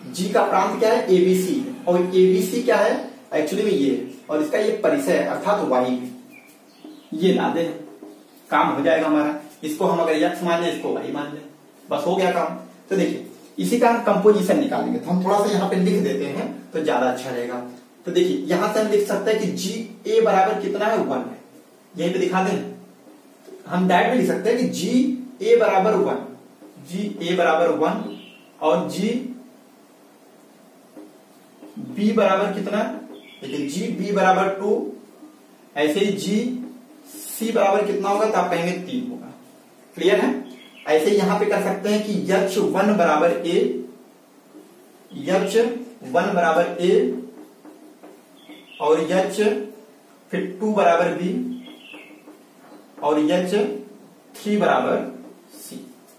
Speaker 1: जी का प्रांत क्या है, एबीसी, और एबीसी क्या है एक्चुअली में ये, और इसका ये परिसर अर्थात वाई है, ये ला दे, काम हो जाएगा हमारा। इसको हम अगर यक्स मान ले, इसको वाई मान ले, बस हो गया काम। तो देखिए इसी का हम कंपोजिशन निकालेंगे, तो हम थोड़ा सा यहाँ पे लिख देते हैं तो ज्यादा अच्छा रहेगा। तो देखिए यहां से हम लिख सकते हैं कि जी ए बराबर कितना है, 1 है, यहीं पे दिखा दें। हम डायरेक्ट में लिख सकते हैं कि जी ए बराबर 1, जी ए बराबर 1, और जी बी बराबर कितना, देखिए जी बी बराबर 2, ऐसे ही जी सी बराबर कितना होगा, तो आप कहेंगे 3 होगा। क्लियर है। ऐसे यहां पे कर सकते हैं कि यच 1 बराबर ए, यच 1 बराबर ए, और यच फिर 2 बराबर बी, और यच 3 बराबर सी।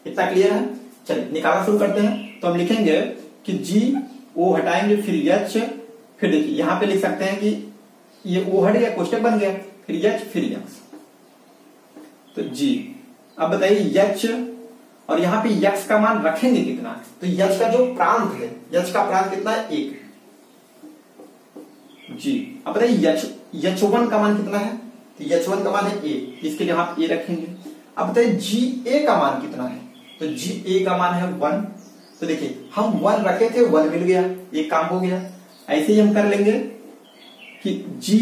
Speaker 1: इतना क्लियर है। चलिए निकालना शुरू करते हैं। तो हम लिखेंगे कि जी ओ हटाएंगे, फिर यच, फिर देखिए यहां पे लिख सकते हैं कि ये ओ हट गया, कोष्टक बन गया, फिर यच फिर यक्स, तो जी। अब बताइए यच, और यहां पे यक्स का मान रखेंगे कितना, तो यच का जो प्रांत है, यच का प्रांत कितना है, 1 जी। अब बताइए यच 1 का मान कितना है, तो यच 1 का मान है 1, इसके लिए आप ए रखेंगे। अब बताइए जी ए का मान कितना है, तो जी ए का मान है 1, तो देखिए हम 1 रखे थे, 1 मिल गया, एक काम हो गया। ऐसे ही हम कर लेंगे कि जी,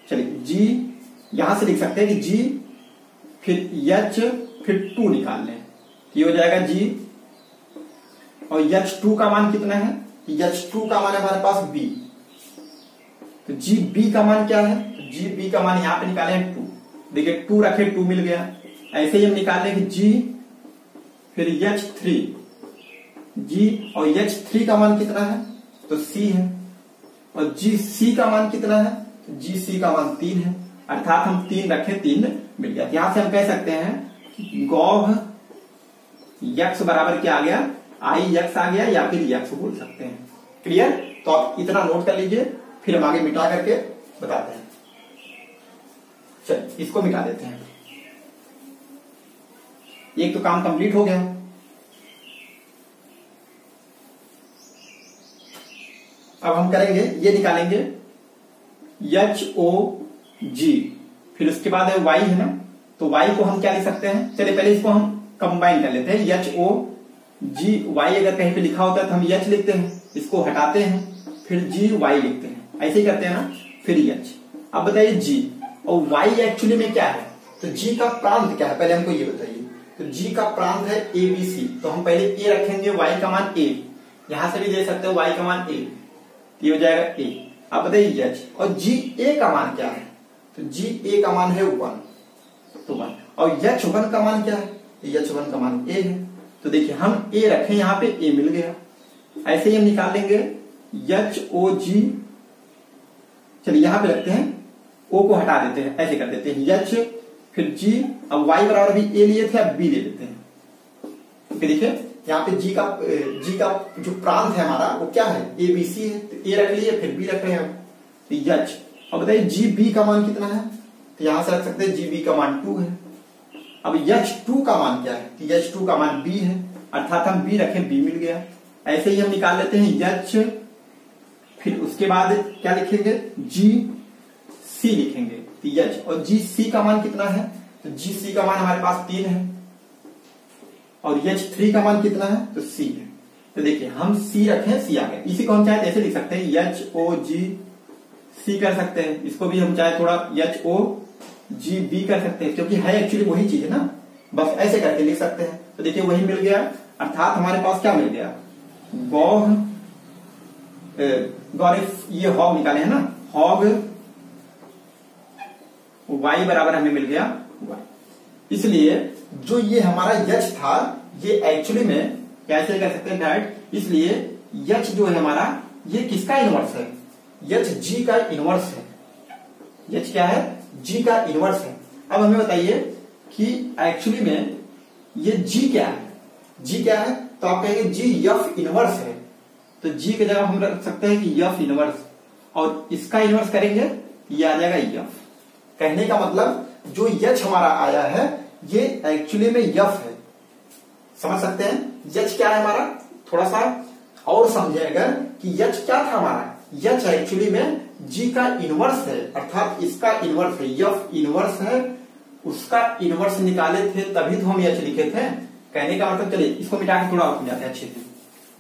Speaker 1: चलिए जी यहां से लिख सकते हैं कि जी फिर यच फिर 2 निकाल लें, तो ये हो जाएगा जी, और यच 2 का मान कितना है, यच 2 का मान है हमारे पास बी, तो जी बी का मान क्या है, तो जी बी का मान यहां पे निकाले हैं 2, देखिए 2 रखे 2 मिल गया। ऐसे ही हम निकाल लें कि जी फिर यच 3, जी और यच 3 का मान कितना है, तो सी है, और जी सी का मान कितना है, तो जी सी का मान 3 है, अर्थात हम 3 रखे 3 मिल गया। यहां से हम कह सकते हैं कि गौह यक्स बराबर क्या आ गया, आई यक्स आ गया, या फिर यक्स बोल सकते हैं। क्लियर। तो आप इतना नोट कर लीजिए, फिर हम आगे मिटा करके बताते हैं। चलिए इसको मिटा देते हैं, एक तो काम कंप्लीट हो गया। अब हम करेंगे, ये निकालेंगे एच ओ जी, फिर उसके बाद है वाई है ना, तो वाई को हम क्या लिख सकते हैं, चलिए पहले इसको हम कंबाइन कर लेते हैं, एच ओ जी वाई अगर कहीं पे लिखा होता है तो हम एच लिखते हैं, इसको हटाते हैं, फिर जी वाई लिखते हैं, ऐसे ही करते हैं ना, फिर एच। अब बताइए जी और वाई एक्चुअली में क्या है, तो जी का प्रांत क्या है, पहले हमको ये बताइए। तो जी का प्रांत है ए बी सी, तो हम पहले ए रखेंगे, वाई का मान ए, यहां से भी दे सकते हो वाई का मान ए, ये हो जाएगा ए। अब बताइए एच, और जी ए का मान क्या है, तो जी ए का मान है 1, तो 1, और एच 1 का मान क्या है, एच 1 का मान ए है, तो देखिए हम ए रखें, यहां पे ए मिल गया। ऐसे ही हम निकाल लेंगे एच ओ जी, चलिए यहां पे रखते हैं, ओ को हटा देते हैं, ऐसे कर देते हैं एच फिर जी, अब वाई बराबर अभी ए लिए थे, अब बी ले लेते हैं। फिर देखिए यहाँ पे जी का जो प्रांत है हमारा वो क्या है, ए बी सी है, तो ए रख लिए, फिर बी रख रहे हैं, तो एच। अब बताइए जी बी का मान कितना है, तो यहां से रख सकते हैं जी बी का मान 2 है। अब एच 2 का मान क्या है, तो एच 2 का मान बी है, अर्थात हम बी रखें, बी मिल गया। ऐसे ही हम निकाल लेते हैं एच, फिर उसके बाद क्या लिखेंगे, जी सी लिखेंगे, तो एच और जी सी का मान कितना है, तो जी सी का मान हमारे पास 3 है, और एच 3 का मान कितना है, तो सी है। तो देखिए हम सी रखें, सी आ गया, इसी को हम चाहे ऐसे लिख सकते हैं, एच ओ जी सी कर सकते हैं, इसको भी हम चाहे थोड़ा एच ओ जी बी कर सकते हैं, क्योंकि है एक्चुअली वही चीज है ना, बस ऐसे करके लिख सकते हैं। तो देखिए वही मिल गया, अर्थात हमारे पास क्या मिल गया, गौह ये हॉग निकाले है ना, हॉग वाई बराबर हमें मिल गया वाई। इसलिए जो ये हमारा यच था, ये एक्चुअली में कैसे कर सकते हैं डायरेक्ट, इसलिए यच जो है हमारा, ये किसका इनवर्स है, यच जी का इनवर्स है। यच क्या है, जी का इनवर्स है। अब हमें बताइए कि एक्चुअली में ये जी क्या है, जी क्या है, तो आप कहेंगे जी एफ इनवर्स है, तो जी की जगह हम रख सकते हैं कि यफ इनवर्स, और इसका इनवर्स करेंगे ये आ जाएगा यफ। कहने का मतलब जो यच हमारा आया है ये एक्चुअली में यफ है। समझ सकते हैं यच क्या है हमारा, थोड़ा सा और समझे अगर कि यच क्या था हमारा, यच एक्चुअली में जी का इनवर्स है, अर्थात इसका इनवर्स है, यफ इनवर्स है, उसका इनवर्स निकाले थे तभी तो हम यच लिखे थे। कहने का मतलब चलिए इसको मिटा के थोड़ा और समझाते हैं अच्छे से।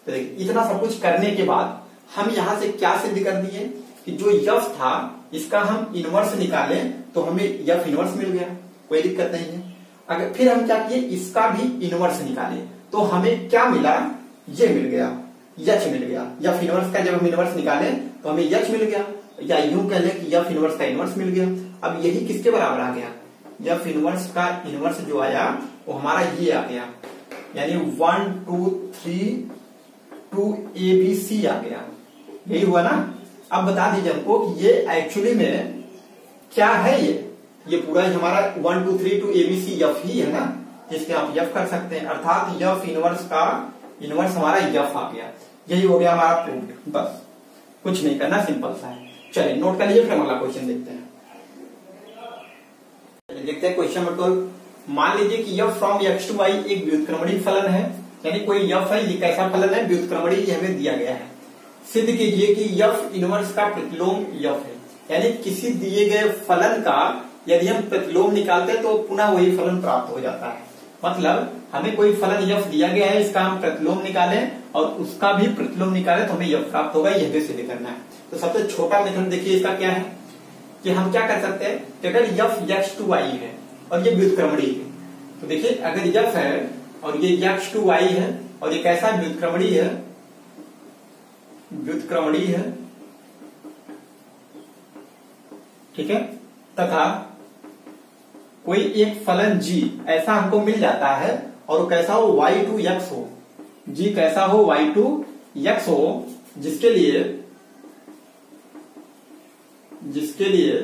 Speaker 1: तो देखिए इतना सब कुछ करने के बाद हम यहां से क्या सिद्ध कर दिए कि जो यफ था इसका हम इनवर्स निकाले तो हमें यफ इनवर्स मिल गया, कोई दिक्कत नहीं है। अगर फिर हम क्या किए, इसका भी इनवर्स निकाले तो हमें क्या मिला, ये मिल गया, यच मिल गया। यफ इनवर्स का जब हम इनवर्स निकाले तो हमें यच मिल गया, या यूं कह लें कि यफ इनवर्स का इनवर्स मिल गया। अब यही किसके बराबर आ गया, यफ इनवर्स का इनवर्स जो आया वो हमारा ये आ गया, यानी 1 2 3 2 ABC आ गया, यही हुआ ना। अब बता दीजिए हमको कि ये एक्चुअली में क्या है, ये पूरा हमारा 1 2 3 2 ABC यफ ही है ना, जिसके आप यफ कर सकते हैं, अर्थात यफ इनवर्स का इनवर्स हमारा यफ आ गया। यही हो गया हमारा प्रूफ, बस कुछ नहीं करना, सिंपल सा है। चलिए नोट कर लीजिए, फिर अगला क्वेश्चन देखते हैं। देखते हैं क्वेश्चन नंबर 12। मान लीजिए कि f from x to y एक व्युत्क्रमणीय फलन है, यानी कोई यफ है, ये कैसा फलन है, व्युत्क्रमणीय हमें दिया गया है। सिद्ध कीजिए कि यफ इनवर्स का प्रतिलोम यफ है, यानी किसी दिए गए फलन का यदि हम प्रतिलोम निकालते हैं तो पुनः वही फलन प्राप्त हो जाता है। मतलब हमें कोई फलन यफ दिया गया है, इसका हम प्रतिलोम निकालें और उसका भी प्रतिलोम निकालें तो हमें यफ प्राप्त होगा, यह भी सिद्ध करना है। तो सबसे छोटा मेथड देखिए इसका क्या है कि हम क्या कर सकते हैं कि अगर यफ एक्स टू वाई है और ये व्युत्क्रमणीय है, तो देखिए अगर यफ है और ये एक्स टू वाई है और ये कैसा व्युत्क्रमणीय है, व्युत्क्रमणीय है, ठीक है, तथा कोई एक फलन g ऐसा हमको मिल जाता है और वो कैसा हो, y टू x हो, g कैसा हो, y टू x हो, जिसके लिए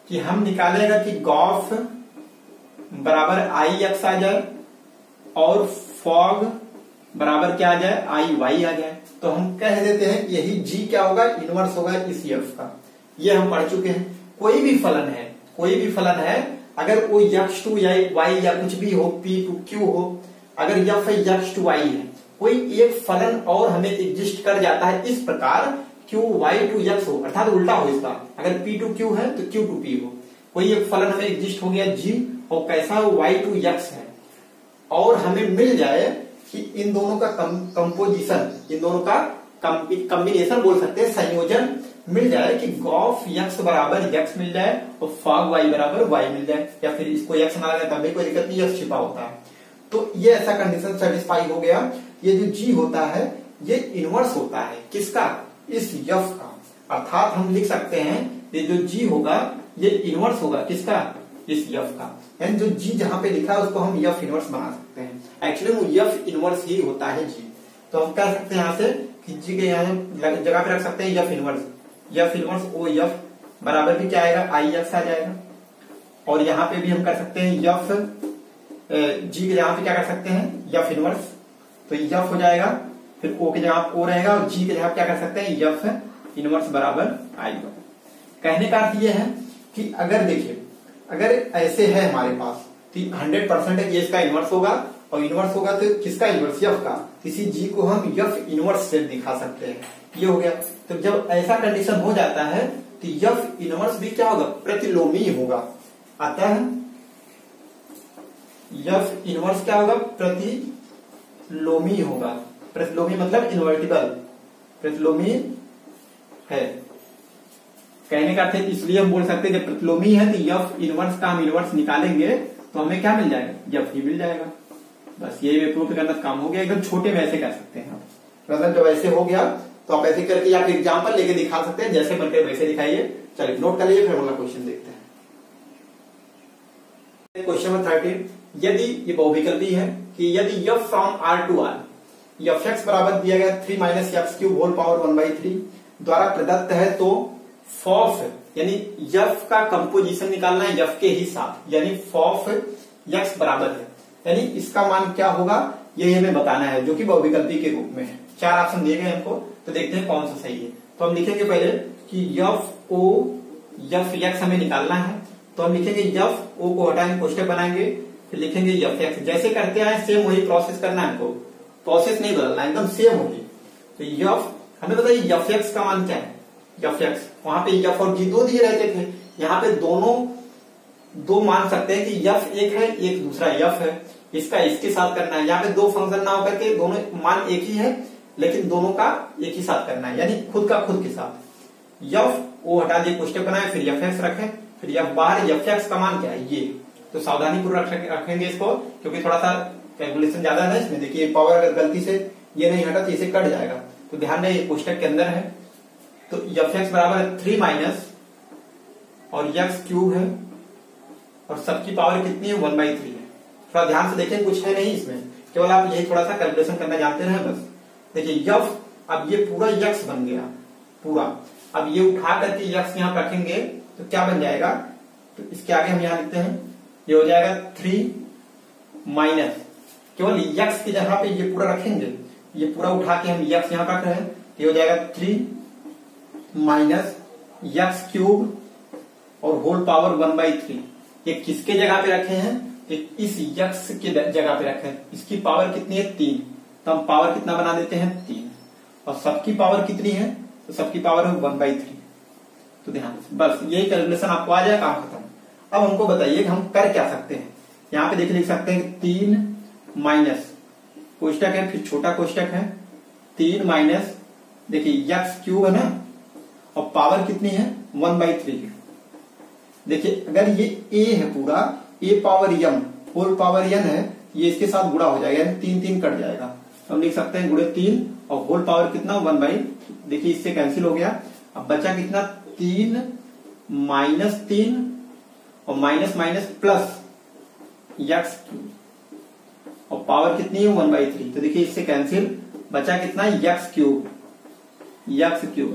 Speaker 1: कि हम निकालेगा कि गॉफ बराबर आई एक्स आ जाए और फॉग बराबर क्या आ जाए, आई वाई आ जाए, तो हम कह देते हैं कि यही g क्या होगा, इनवर्स होगा इस f का। ये हम पढ़ चुके हैं। कोई भी फलन है, कोई भी फलन है, अगर वो x टू वाई या कुछ भी हो, p टू q हो, अगर f x टू y है, कोई एक फलन और हमें एग्जिस्ट कर जाता है इस प्रकार q y टू x हो, अर्थात उल्टा हो इसका, अगर p टू q है तो q टू p हो। कोई एक फलन हमें एग्जिस्ट हो गया g और कैसा हो, y टू x है, और हमें मिल जाए कि इन दोनों का कंपोजिशन, इन दोनों का कॉम्बिनेशन बोल सकते हैं, संयोजन मिल जाए कि गॉफ x बराबर x मिल जाए और फॉग y बराबर y मिल जाए, या फिर इसको x ना लगे तब भी कोई दिक्कत नहीं, x छिपा होता है। तो ये ऐसा कंडीशन सेटिस्फाई हो गया। ये जो g होता है ये इनवर्स होता है किसका, इस f का, अर्थात हम लिख सकते हैं ये जो g होगा ये इनवर्स होगा किसका, इस f का। यानी जो g जहां पे लिखा है उसको हम f इनवर्स बना सकते हैं, एक्चुअली वो f इनवर्स ही होता है g। तो हम कह सकते हैं यहाँ से कि g के यहाँ जगह पे रख सकते हैं f इनवर्स, यफ इनवर्स ओ यफ बराबर भी क्या आएगा, आई एक्स आ जाएगा। और यहाँ पे भी हम कर सकते हैं यफ जी के जगह पे क्या कर सकते हैं, यफ इनवर्स, तो यफ हो जाएगा, फिर ओ के जगह ओ रहेगा और जी के जगह क्या कर सकते हैं, यफ इनवर्स बराबर आई। कहने का अर्थ ये है कि अगर देखिए अगर ऐसे है हमारे पास तो 100% है कि इसका इनवर्स होगा, और इनवर्स होगा तो किसका इनवर्स, यफ का, किसी जी को हम यफ इनवर्स से दिखा सकते हैं। ये हो गया। तो जब ऐसा कंडीशन हो जाता है तो यफ इनवर्स भी क्या होगा, प्रतिलोमी होगा। अतः यफ इनवर्स क्या होगा, प्रतिलोमी होगा। प्रतिलोमी मतलब इन्वर्टिबल, प्रतिलोमी है। कहने का अर्थ इसलिए हम बोल सकते हैं जब प्रतिलोमी है तो यफ इनवर्स का हम इनवर्स निकालेंगे तो हमें क्या मिल जाएगा, यफ ही मिल जाएगा। बस ये प्रूफ करना काम हो गया। एकदम छोटे में ऐसे कर सकते हैं आप, मतलब जब ऐसे हो गया तो आप ऐसे करके या फिर एग्जाम्पल लेके दिखा सकते हैं, जैसे बनकर वैसे दिखाइए। चलिए नोट कर लीजिए, फिर अगला क्वेश्चन देखते हैं। क्वेश्चन नंबर 13, यदि ये बहुविकल्पी है कि यदि f from r to r f x बराबर दिया गया 3 minus x cube whole power 1/3 द्वारा प्रदत्त है, तो फॉफ यानी f का कंपोजिशन निकालना है f के ही साथ, यानी फॉफ x बराबर है, यानी इसका मान क्या होगा ये हमें बताना है, जो कि बहुविकल्पी के रूप में है। 4 ऑप्शन दिए गए हमको, तो देखते हैं कौन सा सही है। तो हम लिखेंगे पहले कि एफ एक्स हमें निकालना है, तो हम लिखेंगे एफ ओ को हटाएंगे, कोष्टक बनाएंगे, फिर लिखेंगे एफ एक्स। जैसे करते हैं सेम वही प्रोसेस करना है हमको, प्रोसेस नहीं बदलना, एकदम सेम होगी। तो एफ हमें बताइए एफ एक्स का मान क्या है, एफ एक्स वहां पे एफ और जी दो दिए रहते थे, यहाँ पे दोनों दो मान सकते हैं कि एफ एक है एक दूसरा एफ है, इसका इसके साथ करना है। यहाँ पे दो फंक्शन ना होकर के दोनों मान एक ही है, लेकिन दोनों का एक ही साथ करना है, यानी खुद का खुद के साथ। एफ ओ हटा दिए, कोष्टक बनाए, फिर एफ एक्स रखें, फिर एफ बाहर, एफ एक्स का मान क्या है ये। तो सावधानी पूर्वक रखेंगे इसको, क्योंकि थोड़ा सा कैलकुलेशन ज्यादा है इसमें। देखिए पावर अगर गलती से ये नहीं हटा तो इसे कट जाएगा, तो ध्यान रहे ये कोष्टक के अंदर है। तो एफ एक्स बराबर है 3 माइनस और एक्स क्यूब है, और सबकी पावर कितनी है 1/3 है। थोड़ा ध्यान से देखें, कुछ है नहीं इसमें, केवल आप यही थोड़ा सा कैलकुलेशन करना जानते रहे बस। देखिए एफ अब ये पूरा एक्स बन गया पूरा, अब ये उठा करके एक्स यहाँ रखेंगे तो क्या बन जाएगा, तो इसके आगे हम यहाँ लिखते हैं, ये हो जाएगा 3 माइनस, केवल एक्स की जगह पे ये पूरा रखेंगे, ये पूरा उठा के हम एक्स यहाँ रख रहे हैं, ये हो जाएगा 3 माइनस एक्स क्यूब और होल पावर 1/3। ये किसके जगह पे रखे हैं, इस एक्स के जगह पे रखे हैं। इसकी पावर कितनी है 3, तो हम पावर कितना बना देते हैं 3, और सबकी पावर कितनी है, तो सबकी पावर है 1/3। तो ध्यान से बस यही कैलकुलेशन आपको आ जाए, काम खत्म। अब हमको बताइए कि हम कर क्या सकते हैं। यहाँ पे देखिए लिख सकते हैं 3 माइनस कोष्टक है, फिर छोटा कोष्टक है 3 माइनस, देखिए एक्स क्यूब है ना, और पावर कितनी है 1/3। देखिए अगर ये ए है पूरा, a power m whole power n है, ये इसके साथ गुणा हो जाएगा, यानी 3 कर जाएगा, तो हम लिख सकते हैं गुणे 3 और होल पावर कितना 1/, देखिए इससे कैंसिल हो गया। अब बचा कितना 3 माइनस 3 और minus minus plus x cube, और पावर कितनी है 1/3, तो देखिए इससे कैंसिल, बचा कितना एक्स क्यूब,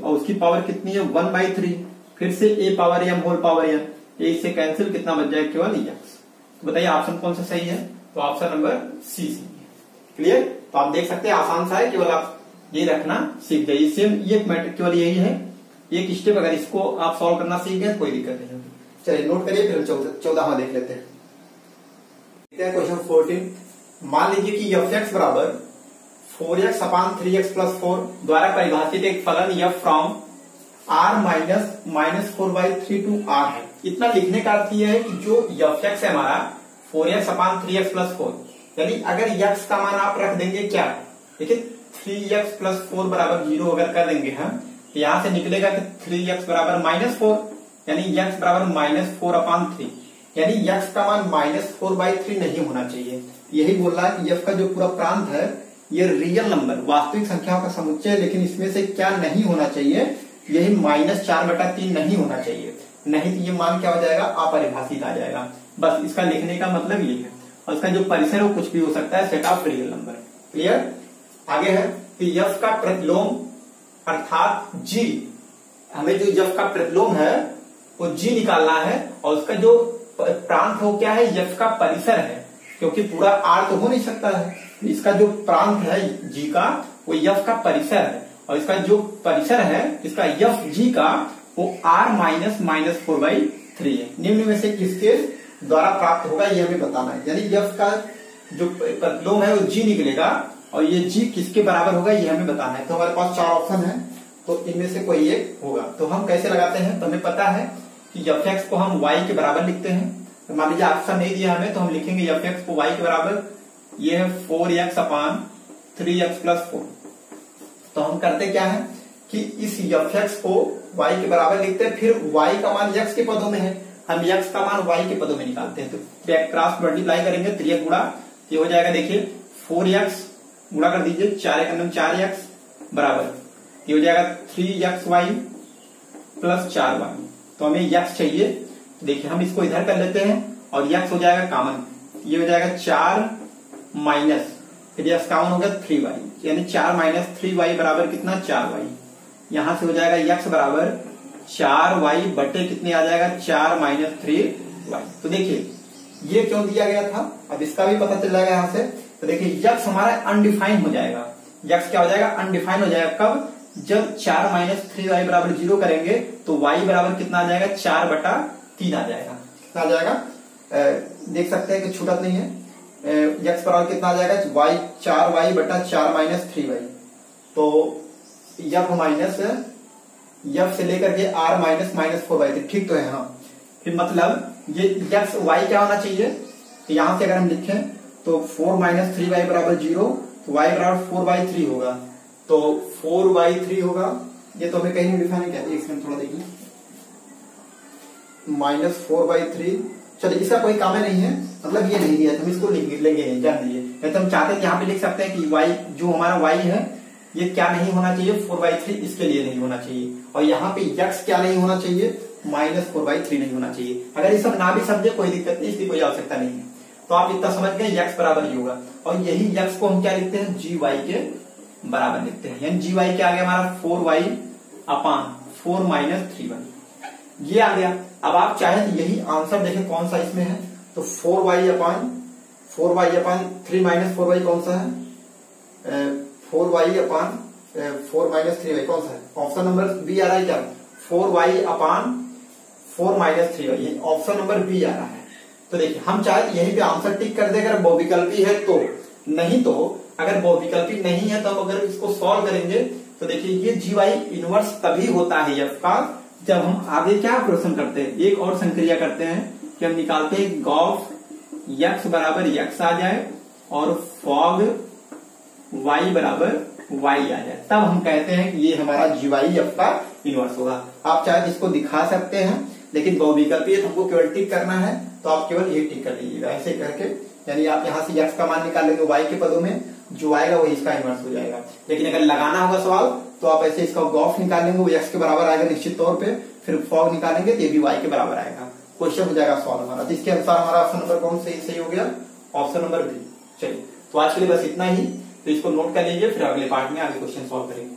Speaker 1: और उसकी पावर कितनी है 1/3, फिर से a power m whole power n, ये इससे कैंसिल, कितना बच जाए केवल एक्स। तो बताइए ऑप्शन कौन सा सही है, तो ऑप्शन नंबर सी सही है। क्लियर, तो आप देख सकते हैं आसान सा है, केवल आप ये रखना सीख जाइए। सेम ये मैट्रिक केवल यही है, एक स्टेप अगर इसको आप सॉल्व करना सीख गए कोई दिक्कत नहीं होगी। चलिए नोट करिए, फिर 14वां देख लेते हैं। क्वेश्चन 14, मान लीजिए कि एफ एक्स बराबर 4x अपान 3x प्लस 4 द्वारा परिभाषित एक फलन f from r minus 4/3 to r है। इतना लिखने का अर्थ यह है कि जो एफ एक्स है हमारा 4x अपान 3x प्लस 4, यानी अगर x का मान आप रख देंगे क्या, देखिए 3x प्लस 4 बराबर 0 अगर कर देंगे हम, तो यहां से निकलेगा कि 3x बराबर -4, यानी x बराबर -4/3, यानी x का मान -4/3 नहीं होना चाहिए। यही बोल रहा है कि f का जो पूरा प्रांत है ये रियल नंबर वास्तविक संख्याओं का समुच्चय है, लेकिन इसमें से क्या नहीं होना चाहिए, यही -4/3 नहीं होना चाहिए, नहीं तो ये मान क्या हो जाएगा अपरिभाषित आ जाएगा। बस इसका लिखने का मतलब ये है, और इसका जो परिसर है वो कुछ भी हो सकता है, set of real number. Clear, आगे है कि f का प्रतिलोम अर्थात g, हमें जो f का प्रतिलोम है वो g निकालना है, और उसका जो प्रांत हो क्या है, f का परिसर है, क्योंकि पूरा r तो हो नहीं सकता है, इसका जो प्रांत है g का वो f का परिसर है, और इसका जो परिसर है इसका f g का वो r -4/3 है। निम्न में से किसके द्वारा प्राप्त होगा ये हमें बताना है, यानी f का जो प्रतिलोम है वो g निकलेगा, और ये g किसके बराबर होगा ये हमें बताना है। तो हमारे पास 4 ऑप्शन है, तो इनमें से कोई एक होगा। तो हम कैसे लगाते हैं, तो हमें पता है कि एफ एक्स को हम y के बराबर लिखते हैं। तो मान लीजिए ऑप्शन नहीं दिया हमें, तो हम लिखेंगे एफ एक्स को y के बराबर, ये है 4x अपान 3x प्लस 4। तो हम करते क्या है कि इस एफ एक्स को y के बराबर लिखते हैं, फिर y का मान x के पदों में है, हम x का मान y के पदों में निकालते हैं। तो क्रॉस मल्टीप्लाई करेंगे, 3x गुणा, ये हो जाएगा देखिए 4x गुणा कर दीजिए, 4x बराबर, ये हो जाएगा 3xy प्लस 4y। तो हमें x चाहिए, देखिए हम इसको इधर कर लेते हैं, और x हो जाएगा कॉमन, ये हो जाएगा 4 माइनस, फिर x कॉमन हो गया 3y, यानी 4 माइनस 3y बराबर कितना 4y। यहां से हो जाएगा x बराबर 4y बटे कितने आ जाएगा 4 माइनस 3y। तो देखिए ये क्यों दिया गया था, अब इसका भी पता चल जाएगा यहाँ से। तो देखिए x हमारा अनडिफाइंड हो जाएगा, यक्स क्या हो जाएगा, अनडिफाइंड हो जाएगा। कब, जब 4 माइनस 3y बराबर 0 करेंगे तो y बराबर कितना आ जाएगा, 4/3 आ जाएगा। कितना आ जाएगा, देख सकते हैं कि छूटत नहीं है। यक्स बराबर कितना आ जाएगा, y 4y/4 माइनस 3y। तो यफ माइनस यफ से लेकर के r माइनस -4y, ठीक तो है। हाँ, फिर मतलब ये यक्स y क्या होना चाहिए, तो यहां से अगर हम लिखें तो 4 माइनस 3y बराबर 0, तो y बराबर 4/3 होगा। तो 4/3 होगा, ये तो हमें कहीं नहीं लिखा है क्या, एक सेकंड थोड़ा देखिए, -4/3। चलिए इसका कोई काम नहीं है, मतलब ये नहीं दिया तो हम इसको लेंगे नहीं, जान दीजिए। नहीं तो हम चाहते हैं कि यहाँ पे लिख सकते हैं कि y जो हमारा y है ये क्या नहीं होना चाहिए, 4/3, इसके लिए नहीं होना चाहिए। और यहाँ पे यक्स क्या नहीं होना चाहिए, -4/3 नहीं होना चाहिए। अगर ये सब ना भी समझे कोई दिक्कत नहीं, इसकी कोई आवश्यकता नहीं है। तो आप इतना समझ गए, यक्स बराबर ही होगा। और यही यक्स को हम क्या लिखते हैं, GY के बराबर लिखते हैं। यानी GY क्या आ गया हमारा, 4y/4 माइनस 3y, ये आ गया। अब आप चाहें तो यही आंसर देखें कौन सा इसमें है, तो 4y/3 माइनस 4y कौन सा है, 4y/4 माइनस 3y कौन सा है, ऑप्शन नंबर बी आ रहा है क्या, 4y/4 minus 3y, option number B आ रहा है। तो देखिए हम चाहे तो यहीं पे आंसर टिक कर दे अगर बहुविकल्पी है तो, नहीं तो अगर बहुविकल्पी नहीं है तो हम अगर इसको सॉल्व करेंगे तो देखिए ये GY इनवर्स तभी होता है f का, जब हम आगे क्या ऑपरेशन करते हैं, एक और संक्रिया करते हैं कि हम निकालते हैं गॉस x बराबर x आ जाए और फॉग y बराबर y आ जाए, तब हम कहते हैं कि ये हमारा GY f का इनवर्स होगा। आप चाहे इसको दिखा सकते हैं, लेकिन बहुविकल्पी है तो हमको केवल टिक करना है, तो आप केवल ये टिक कर लीजिएगा ऐसे करके। यानी आप यहाँ से x का मान निकाल लेंगे y के पदों में, जो आएगा वही इसका इनवर्स हो जाएगा। लेकिन अगर लगाना होगा सवाल तो आप ऐसे इसका गॉस निकाल लेंगे, वो x के बराबर आएगा निश्चित तौर पे, फिर फॉग निकालेंगे तो ये भी y के बराबर आएगा, क्वेश्चन हो जाएगा सॉल्व हमारा। तो इसके अनुसार हमारा ऑप्शन नंबर कौन सही हो गया, ऑप्शन नंबर बी। चलिए तो आज के लिए बस इतना ही, तो इसको नोट कर लीजिए, फिर अगले पार्ट में आगे क्वेश्चन सॉल्व करेंगे।